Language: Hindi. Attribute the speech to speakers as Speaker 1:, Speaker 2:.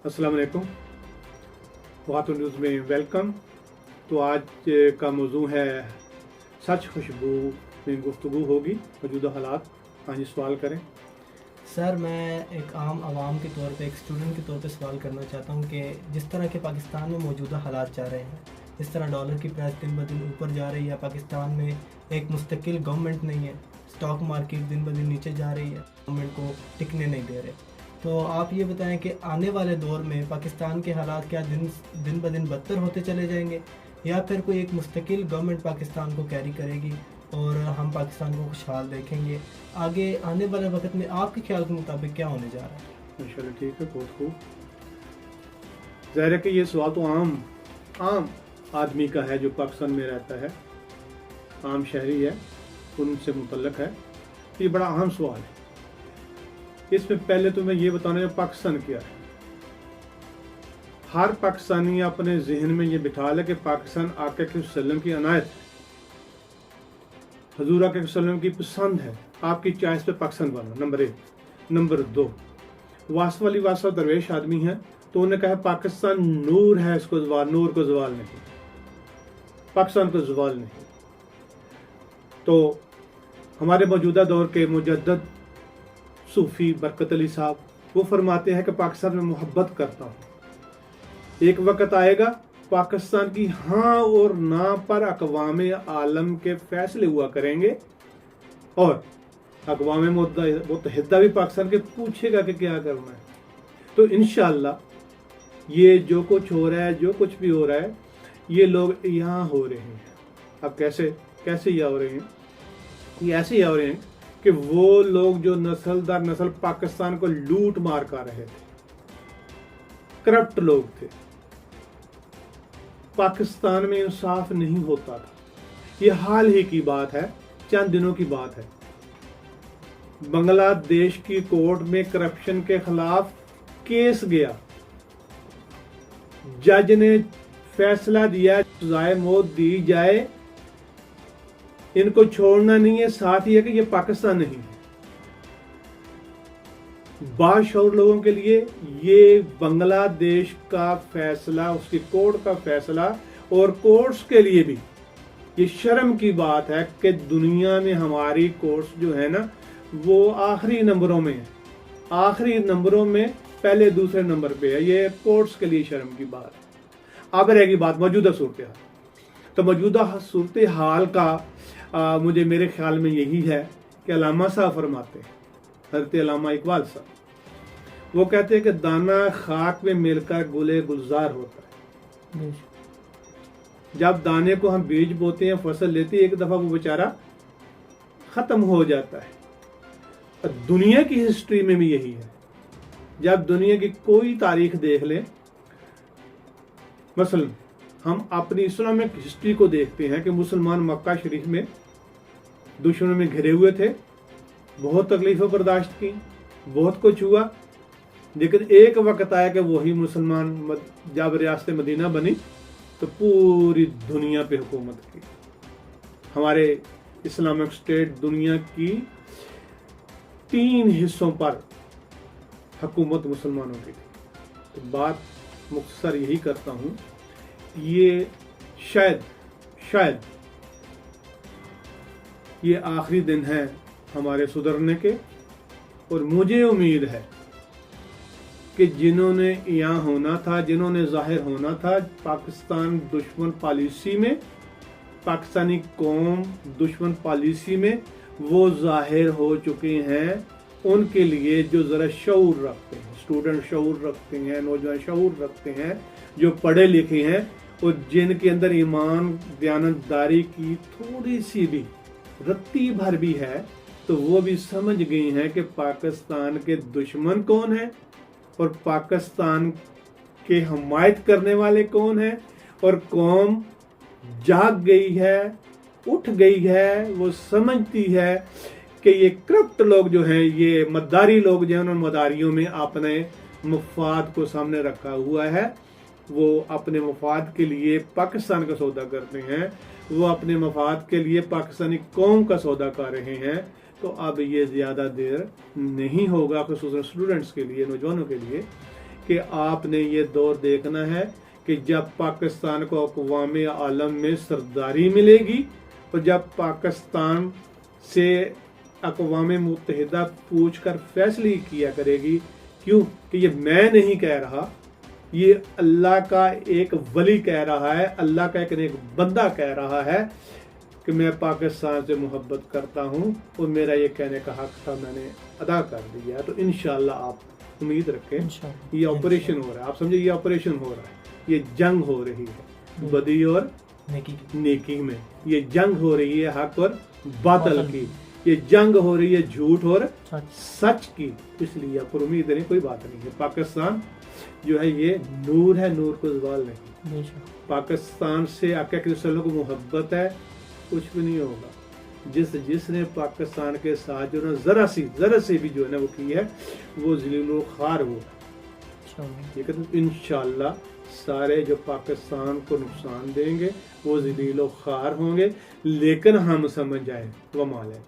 Speaker 1: अस्सलाम वालेकुम। ख़वातीन न्यूज़ में वेलकम। तो आज का मौजू है सच खुशबू में गुफ्तगू होगी मौजूदा हालात। हाँ जी, सवाल करें।
Speaker 2: सर, मैं एक आम आवाम के तौर पे, एक स्टूडेंट के तौर पे सवाल करना चाहता हूँ कि जिस तरह के पाकिस्तान में मौजूदा हालात जा रहे हैं, जिस तरह डॉलर की प्राइस दिन ब दिन ऊपर जा रही है, पाकिस्तान में एक मुस्तकिल गवर्नमेंट नहीं है, स्टॉक मार्केट दिन ब दिन नीचे जा रही है, गवर्नमेंट को टिकने नहीं दे रहे। तो आप ये बताएं कि आने वाले दौर में पाकिस्तान के हालात क्या दिन ब दिन बदतर होते चले जाएंगे, या फिर कोई एक मुस्तकिल गवर्नमेंट पाकिस्तान को कैरी करेगी और हम पाकिस्तान को खुशहाल देखेंगे? आगे आने वाले वक्त में आपके ख्याल के मुताबिक क्या होने जा रहा है?
Speaker 1: इंशाल्लाह ठीक है, बहुत खूब। ज़ाहिर है कि ये सवाल तो आम आदमी का है जो पाकिस्तान में रहता है, आम शहरी है, उनसे मुतल्लक है। ये बड़ा अहम सवाल है। इसमें पहले तो मैं ये बताना है पाकिस्तान क्या है। हर पाकिस्तानी अपने जहन में ये बिठा ले कि पाकिस्तान आका के वसल्लम की अनायत है, हजूर आका के वसल्लम की पसंद है, आपकी चॉइस पे पाकिस्तान बना। नंबर 1। नंबर 2, वासव अली वासव दरवेश आदमी है, तो उन्होंने कहा पाकिस्तान नूर है, इसको जवाल, नूर को जवाल नहीं, पाकिस्तान को जवाल नहीं। तो हमारे मौजूदा दौर के मुजद्दद सूफी बरकत अली साहब वो फरमाते हैं कि पाकिस्तान में मोहब्बत करता हूँ। एक वक्त आएगा पाकिस्तान की हाँ और ना पर अक़वामे आलम के फैसले हुआ करेंगे, और अक़वामे मुत्तहिदा भी पाकिस्तान के पूछेगा कि क्या करना है। तो इंशाअल्लाह ये जो कुछ हो रहा है, जो कुछ भी हो रहा है, ये लोग यहाँ हो रहे हैं। अब कैसे यहाँ हो रहे हैं? ये ऐसे ही हो रहे हैं कि वो लोग जो नस्ल दर नस्ल पाकिस्तान को लूट मार कर रहे थे, करप्ट लोग थे, पाकिस्तान में इंसाफ नहीं होता था। ये हाल ही की बात है, चंद दिनों की बात है। बांग्लादेश की कोर्ट में करप्शन के खिलाफ केस गया, जज ने फैसला दिया सजाए मौत दी जाए, इनको छोड़ना नहीं है, साथ ही है कि ये पाकिस्तान नहीं है। बाशऊर लोगों के लिए ये बांग्लादेश का फैसला, उसकी कोर्ट का फैसला, और कोर्ट्स के लिए भी ये शर्म की बात है कि दुनिया में हमारी कोर्ट्स जो है ना, वो आखिरी नंबरों में है, आखिरी नंबरों में, पहले दूसरे नंबर पे है। ये कोर्ट्स के लिए शर्म की बात है। अब रहेगी बात मौजूदा सूरत हाल। तो मौजूदा सूरत हाल का मुझे मेरे ख्याल में यही है कि अल्लामा साहब फरमाते हैं, हज़रत अल्लामा इकबाल साहब, वो कहते हैं कि दाना खाक में मिलकर गुले गुलजार होता है। जब दाने को हम बीज बोते हैं, फसल लेती है, एक दफा वो बेचारा खत्म हो जाता है। और दुनिया की हिस्ट्री में भी यही है। जब दुनिया की कोई तारीख देख ले, मसलन हम अपनी इस्लामिक हिस्ट्री को देखते हैं कि मुसलमान मक्का शरीफ में दुश्मनों में घिरे हुए थे, बहुत तकलीफें बर्दाश्त की, बहुत कुछ हुआ, लेकिन एक वक्त आया कि वही मुसलमान जब रियासत मदीना बनी तो पूरी दुनिया पे हुकूमत की। हमारे इस्लामिक स्टेट दुनिया की 3 हिस्सों पर हुकूमत मुसलमानों की थी। तो बात मुख्तसर यही करता हूँ, ये शायद ये आखिरी दिन है हमारे सुधरने के, और मुझे उम्मीद है कि जिन्होंने यहाँ होना था, जिन्होंने जाहिर होना था पाकिस्तान दुश्मन पॉलिसी में, पाकिस्तानी कौम दुश्मन पॉलिसी में, वो जाहिर हो चुके हैं। उनके लिए जो ज़रा शऊर रखते हैं, स्टूडेंट शऊर रखते हैं, नौजवान शऊर रखते हैं, जो पढ़े लिखे हैं, और जिनके अंदर ईमान दयानतदारी की थोड़ी सी भी रत्ती भर भी है, तो वो भी समझ गई हैं कि पाकिस्तान के दुश्मन कौन है और पाकिस्तान के हमायत करने वाले कौन है। और कौम जाग गई है, उठ गई है, वो समझती है कि ये करप्ट लोग जो हैं, ये मद्दारी लोग जो हैं, उन मदारियों में अपने मफाद को सामने रखा हुआ है। वो अपने मफाद के लिए पाकिस्तान का सौदा करते हैं, वो अपने मफाद के लिए पाकिस्तानी कौम का सौदा कर रहे हैं। तो अब ये ज़्यादा देर नहीं होगा, खुसूसन स्टूडेंट्स के लिए, नौजवानों के लिए, कि आपने ये दौर देखना है कि जब पाकिस्तान को अक़वाम आलम में सरदारी मिलेगी और जब पाकिस्तान से अक़वाम मुत्तहिदा पूछ कर फैसले किया करेगी। क्यों कि ये मैं नहीं कह रहा, ये अल्लाह का एक वली कह रहा है, अल्लाह का एक बंदा कह रहा है कि मैं पाकिस्तान से मोहब्बत करता हूँ और मेरा ये कहने का हक था, मैंने अदा कर दिया। तो इंशाल्लाह आप उम्मीद रखें, ये ऑपरेशन हो रहा है, आप समझे, ये ऑपरेशन हो रहा है, ये जंग हो रही है बदी और नेकी में, ये जंग हो रही है हक और बातिल की, ये जंग हो रही है झूठ और सच की। इसलिए आप उम्मीद नहीं, कोई बात नहीं है। पाकिस्तान जो है ये नूर है, नूर को ज़वाल नहीं। पाकिस्तान से आका के को मोहब्बत है, कुछ भी नहीं होगा। जिसने पाकिस्तान के साथ जो ना जरा से भी जो है ना वो की है, वो ज़लील ख़ार होगा। लेकिन इंशाल्लाह सारे जो पाकिस्तान को नुकसान देंगे वो ज़लील ख़ार होंगे, लेकिन हम समझ जाए वो माले।